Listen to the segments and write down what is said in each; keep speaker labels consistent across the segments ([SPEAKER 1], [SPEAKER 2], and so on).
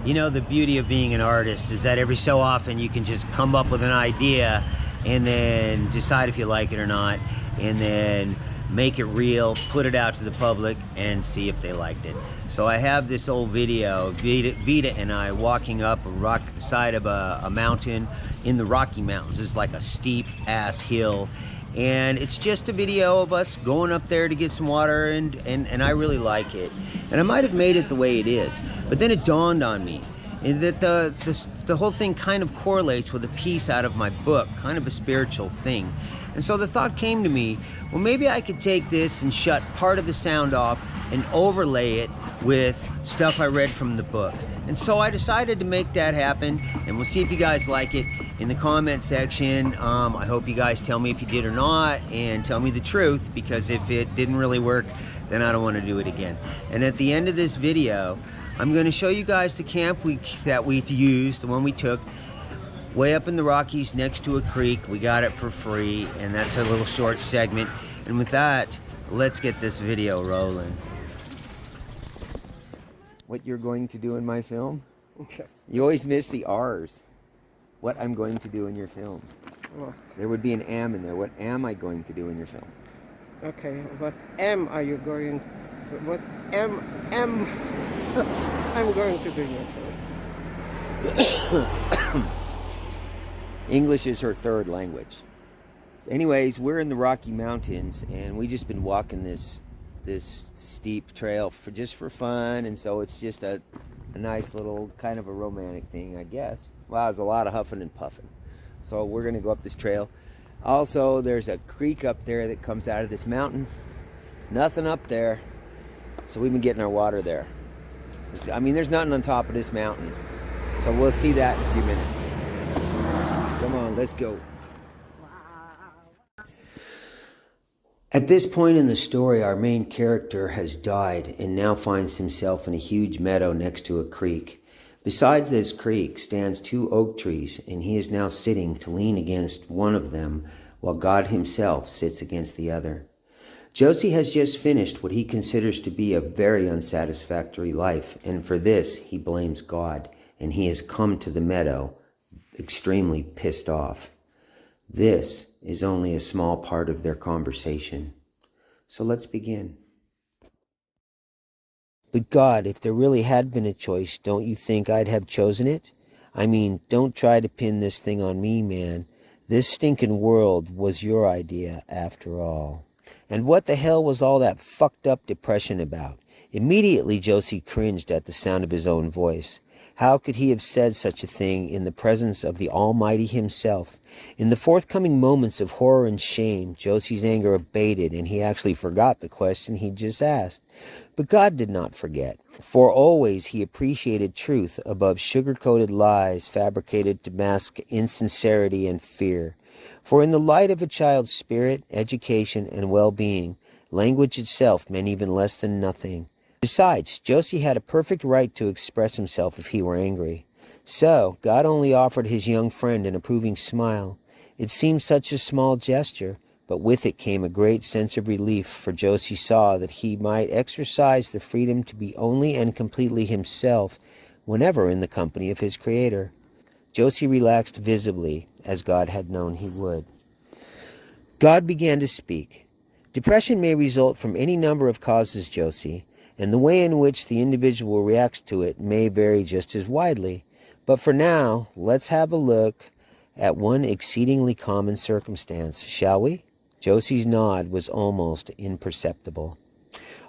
[SPEAKER 1] You know, the beauty of being an artist is that every so often you can just come up with an idea and then decide if you like it or not, and then make it real, put it out to the public, and see if they liked it. So I have this old video, Vita and I walking up the side of a mountain in the Rocky Mountains. It's like a steep ass hill, and it's just a video of us going up there to get some water, and I really like it. And I might have made it the way it is, but then it dawned on me that the whole thing kind of correlates with a piece out of my book, kind of a spiritual thing. And so the thought came to me, well, maybe I could take this and shut part of the sound off and overlay it with stuff I read from the book. And so I decided to make that happen, and we'll see if you guys like it in the comment section. I hope you guys tell me if you did or not, and tell me the truth, because if it didn't really work, then I don't want to do it again. And at the end of this video, I'm going to show you guys the camp that we used, the one we took, way up in the Rockies next to a creek. We got it for free, and that's a little short segment. And with that, let's get this video rolling. What you're going to do in my film?
[SPEAKER 2] Yes.
[SPEAKER 1] You always miss the R's. What I'm going to do in your film.
[SPEAKER 2] Oh,
[SPEAKER 1] There would be an am in there. What am I going to do in your film?
[SPEAKER 2] okay, what am are you going... What am I'm going to do in your film?
[SPEAKER 1] English is her third language. So anyways, we're in the Rocky Mountains, and we just been walking this steep trail just for fun, and so it's just a nice little kind of a romantic thing, I guess. Wow, there's a lot of huffing and puffing. So we're gonna go up this trail. Also, there's a creek up there that comes out of this mountain. Nothing up there, so we've been getting our water there. I mean, there's nothing on top of this mountain, so we'll see that in a few minutes. Come on, let's go. At this point in the story, our main character has died and now finds himself in a huge meadow next to a creek. Besides this creek stands 2 oak trees, and he is now sitting to lean against one of them while God himself sits against the other. Josie has just finished what he considers to be a very unsatisfactory life, and for this he blames God, and he has come to the meadow extremely pissed off. This is only a small part of their conversation. So let's begin. But God, if there really had been a choice, don't you think I'd have chosen it? I mean, don't try to pin this thing on me, man. This stinking world was your idea, after all. And what the hell was all that fucked up depression about? Immediately, Josie cringed at the sound of his own voice. How could he have said such a thing in the presence of the Almighty himself? In the forthcoming moments of horror and shame, Josie's anger abated, and he actually forgot the question he'd just asked. But God did not forget, for always he appreciated truth above sugar-coated lies fabricated to mask insincerity and fear. For in the light of a child's spirit, education, and well-being, language itself meant even less than nothing. Besides, Josie had a perfect right to express himself if he were angry. So, God only offered his young friend an approving smile. It seemed such a small gesture, but with it came a great sense of relief, for Josie saw that he might exercise the freedom to be only and completely himself whenever in the company of his Creator. Josie relaxed visibly, as God had known he would. God began to speak. Depression may result from any number of causes, Josie, and the way in which the individual reacts to it may vary just as widely. But for now, let's have a look at one exceedingly common circumstance, shall we? Josie's nod was almost imperceptible.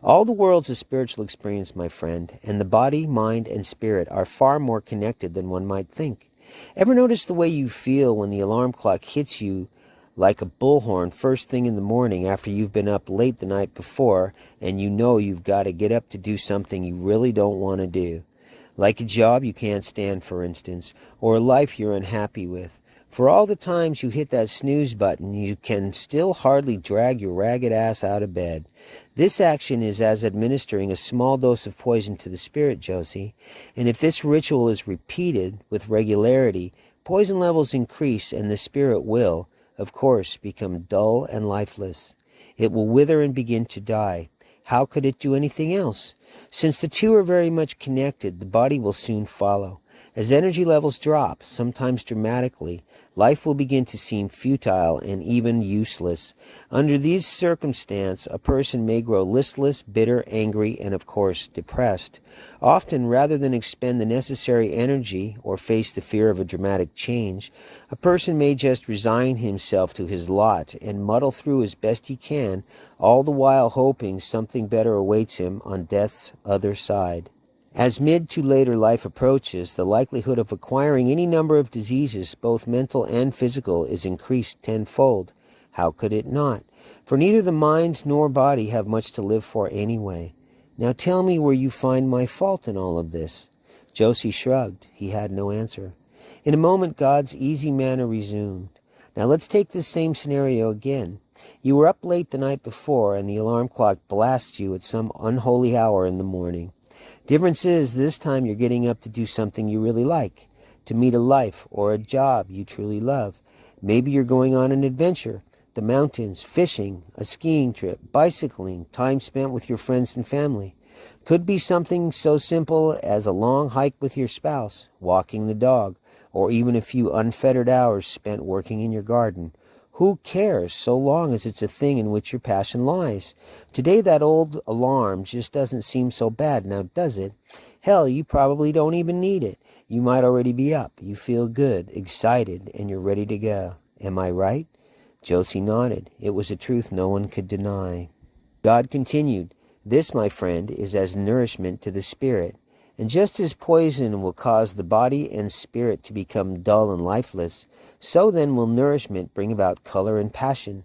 [SPEAKER 1] All the world's a spiritual experience, my friend, and the body, mind, and spirit are far more connected than one might think. Ever notice the way you feel when the alarm clock hits you like a bullhorn first thing in the morning after you've been up late the night before and you know you've got to get up to do something you really don't want to do? Like a job you can't stand, for instance, or a life you're unhappy with. For all the times you hit that snooze button, you can still hardly drag your ragged ass out of bed. This action is as administering a small dose of poison to the spirit, Josie. And if this ritual is repeated with regularity, poison levels increase and the spirit will, of course, become dull and lifeless. It will wither and begin to die. How could it do anything else? Since the two are very much connected, the body will soon follow. As energy levels drop, sometimes dramatically, life will begin to seem futile and even useless. Under these circumstances, a person may grow listless, bitter, angry, and of course, depressed. Often, rather than expend the necessary energy or face the fear of a dramatic change, a person may just resign himself to his lot and muddle through as best he can, all the while hoping something better awaits him on death's other side. As mid to later life approaches, the likelihood of acquiring any number of diseases, both mental and physical, is increased tenfold. How could it not? For neither the mind nor body have much to live for anyway. Now tell me where you find my fault in all of this. Josie shrugged. He had no answer. In a moment, God's easy manner resumed. Now let's take this same scenario again. You were up late the night before, and the alarm clock blasts you at some unholy hour in the morning. Difference is, this time you're getting up to do something you really like, to meet a life or a job you truly love. Maybe you're going on an adventure, the mountains, fishing, a skiing trip, bicycling, time spent with your friends and family. Could be something so simple as a long hike with your spouse, walking the dog, or even a few unfettered hours spent working in your garden. Who cares, so long as it's a thing in which your passion lies? Today that old alarm just doesn't seem so bad now, does it? Hell, you probably don't even need it. You might already be up. You feel good, excited, and you're ready to go. Am I right? Josie nodded. It was a truth no one could deny. God continued, "This, my friend, is as nourishment to the spirit. And just as poison will cause the body and spirit to become dull and lifeless, so then will nourishment bring about color and passion.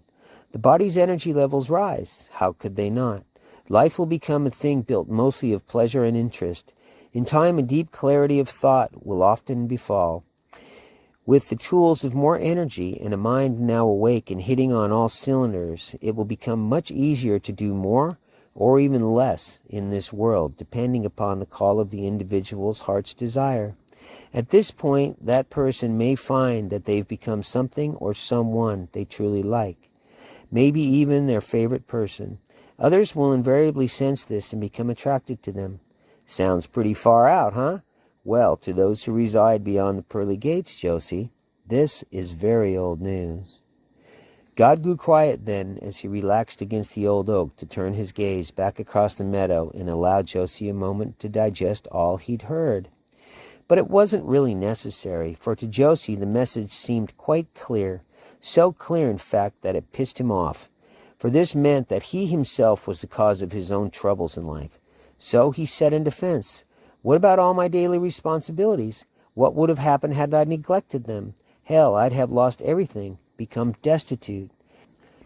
[SPEAKER 1] The body's energy levels rise. How could they not? Life will become a thing built mostly of pleasure and interest. In time, a deep clarity of thought will often befall. With the tools of more energy and a mind now awake and hitting on all cylinders, it will become much easier to do more or even less in this world, depending upon the call of the individual's heart's desire. At this point, that person may find that they've become something or someone they truly like, maybe even their favorite person. Others will invariably sense this and become attracted to them. Sounds pretty far out, huh? Well, to those who reside beyond the pearly gates, Josie, this is very old news." God grew quiet then as he relaxed against the old oak to turn his gaze back across the meadow and allow Josie a moment to digest all he'd heard. But it wasn't really necessary, for to Josie the message seemed quite clear, so clear in fact that it pissed him off. For this meant that he himself was the cause of his own troubles in life. So he said in defense, "What about all my daily responsibilities? What would have happened had I neglected them? Hell, I'd have lost everything, become destitute."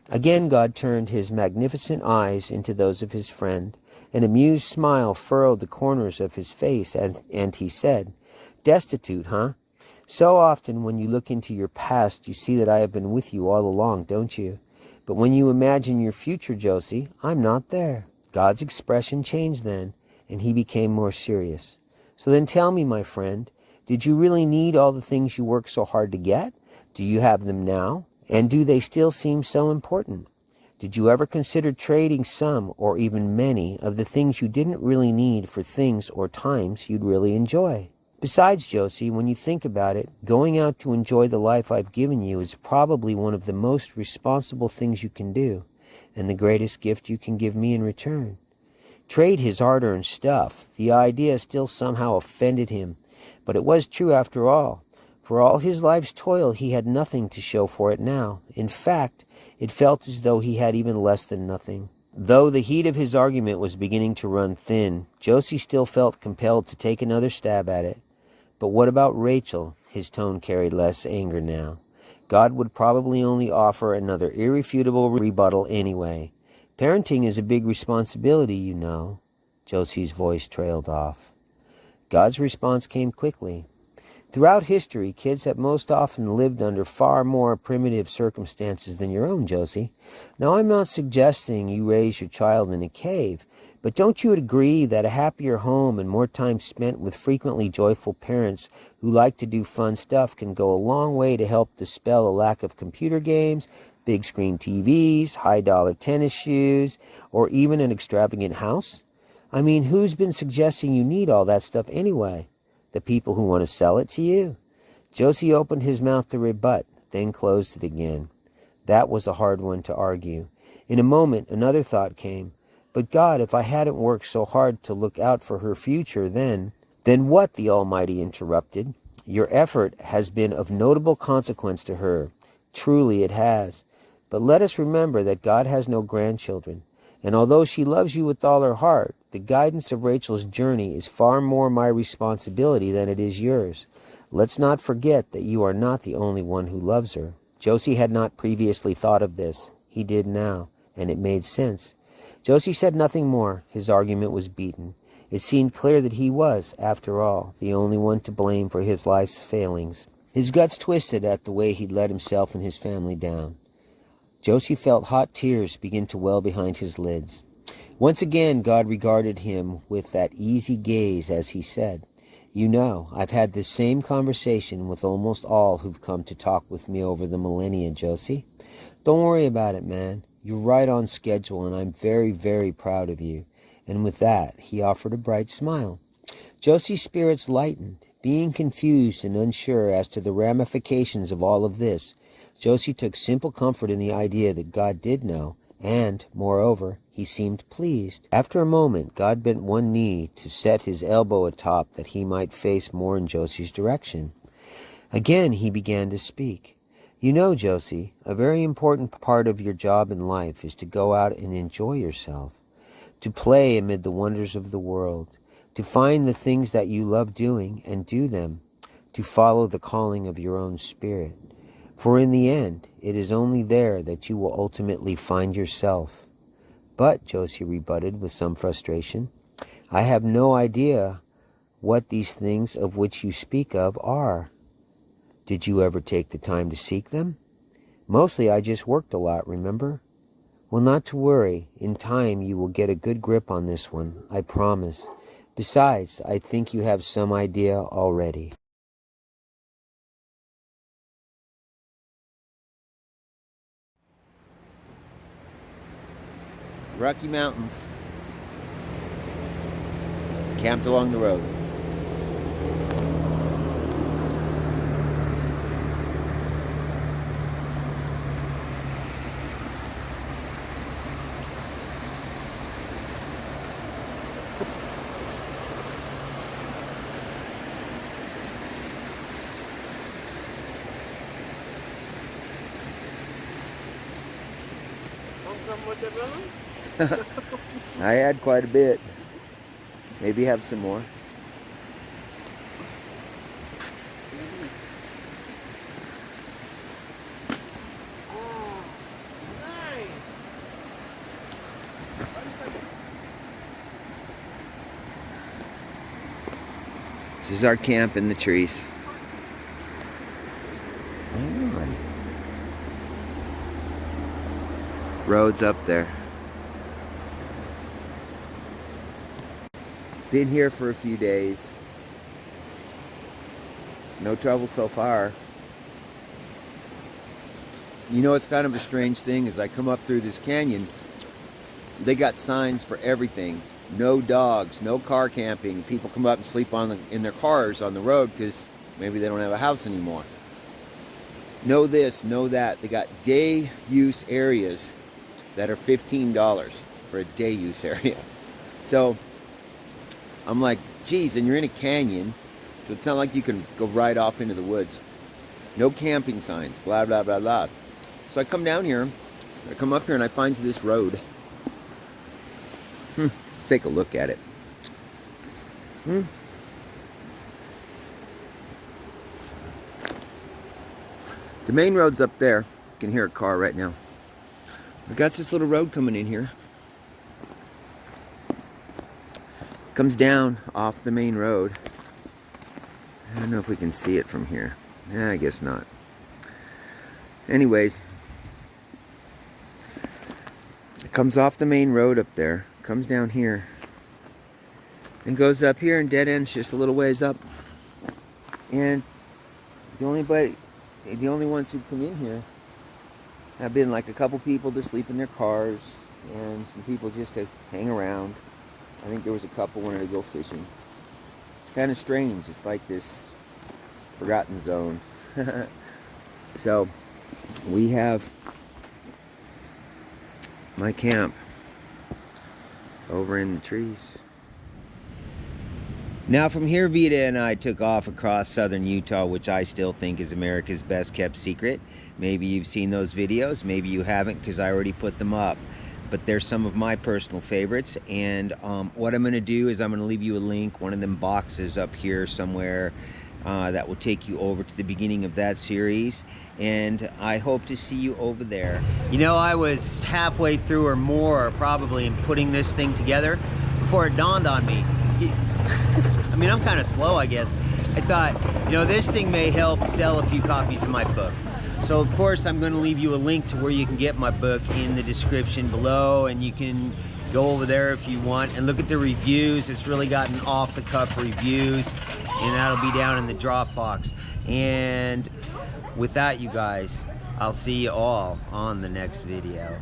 [SPEAKER 1] Again God turned his magnificent eyes into those of his friend. An amused smile furrowed the corners of his face, and he said, "Destitute, huh? So often when you look into your past, you see that I have been with you all along, don't you? But when you imagine your future, Josie, I'm not there." God's expression changed then, and he became more serious. "So then tell me, my friend, did you really need all the things you worked so hard to get? Do you have them now? And do they still seem so important? Did you ever consider trading some or even many of the things you didn't really need for things or times you'd really enjoy? Besides, Josie, when you think about it, going out to enjoy the life I've given you is probably one of the most responsible things you can do, and the greatest gift you can give me in return." Trade his hard-earned stuff. The idea still somehow offended him, but it was true after all. For all his life's toil, he had nothing to show for it now. In fact, it felt as though he had even less than nothing. Though the heat of his argument was beginning to run thin, Josie still felt compelled to take another stab at it. But what about Rachel? His tone carried less anger now. God would probably only offer another irrefutable rebuttal anyway. Parenting is a big responsibility, you know. Josie's voice trailed off. God's response came quickly. Throughout history, kids have most often lived under far more primitive circumstances than your own, Josie. Now, I'm not suggesting you raise your child in a cave, but don't you agree that a happier home and more time spent with frequently joyful parents who like to do fun stuff can go a long way to help dispel a lack of computer games, Big screen TVs, high-dollar tennis shoes, or even an extravagant house? I mean, who's been suggesting you need all that stuff anyway? The people who want to sell it to you? Josie opened his mouth to rebut, then closed it again. That was a hard one to argue. In a moment, another thought came. But God, if I hadn't worked so hard to look out for her future, then what? The Almighty interrupted. Your effort has been of notable consequence to her. Truly it has. But let us remember that God has no grandchildren. And although she loves you with all her heart, the guidance of Rachel's journey is far more my responsibility than it is yours. Let's not forget that you are not the only one who loves her. Josie had not previously thought of this. He did now, and it made sense. Josie said nothing more. His argument was beaten. It seemed clear that he was, after all, the only one to blame for his life's failings. His guts twisted at the way he'd let himself and his family down. Josie felt hot tears begin to well behind his lids. Once again, God regarded him with that easy gaze as he said, You know, I've had this same conversation with almost all who've come to talk with me over the millennia, Josie. Don't worry about it, man. You're right on schedule, and I'm very, very proud of you. And with that, he offered a bright smile. Josie's spirits lightened. Being confused and unsure as to the ramifications of all of this, Josie took simple comfort in the idea that God did know, and, moreover, he seemed pleased. After a moment, God bent one knee to set his elbow atop that he might face more in Josie's direction. Again he began to speak. You know, Josie, a very important part of your job in life is to go out and enjoy yourself, to play amid the wonders of the world, to find the things that you love doing and do them, to follow the calling of your own spirit. For in the end, it is only there that you will ultimately find yourself. But, Josie rebutted with some frustration, I have no idea what these things of which you speak of are. Did you ever take the time to seek them? Mostly I just worked a lot, remember? Well, not to worry. In time you will get a good grip on this one, I promise. Besides, I think you have some idea already. Rocky Mountains. Camped along the road.
[SPEAKER 2] Some watermelon?
[SPEAKER 1] I had quite a bit. Maybe have some more.
[SPEAKER 2] Oh, nice.
[SPEAKER 1] This is our camp in the trees. Road's up there. Been here for a few days. No trouble so far. You know, it's kind of a strange thing. As I come up through this canyon, they got signs for everything. No dogs, no car camping. People come up and sleep in their cars on the road because maybe they don't have a house anymore. No this, no that. They got day use areas that are $15 for a day use area. So I'm like, geez, and you're in a canyon, so it's not like you can go right off into the woods. No camping signs, blah, blah, blah, blah. So I come down here, I come up here and I find this road. Take a look at it. The main road's up there. You can hear a car right now. We got this little road coming in here. Comes down off the main road. I don't know if we can see it from here. I guess not. Anyways, it comes off the main road up there, comes down here, and goes up here and dead ends just a little ways up. And the only ones who come in here I've been like a couple people to sleep in their cars, and some people just to hang around. I think there was a couple wanted to go fishing. It's kind of strange. It's like this forgotten zone. So we have my camp over in the trees. Now from here, Vita and I took off across southern Utah, which I still think is America's best kept secret. Maybe you've seen those videos, maybe you haven't, because I already put them up. But they're some of my personal favorites, and what I'm going to do is I'm going to leave you a link, one of them boxes up here somewhere, that will take you over to the beginning of that series, and I hope to see you over there. You know, I was halfway through or more probably in putting this thing together before it dawned on me. I mean, I'm kind of slow, I guess. I thought, you know, this thing may help sell a few copies of my book. So of course I'm going to leave you a link to where you can get my book in the description below, and you can go over there if you want and look at the reviews. It's really gotten off-the-cuff reviews, and that'll be down in the Dropbox. And with that, you guys, I'll see you all on the next video.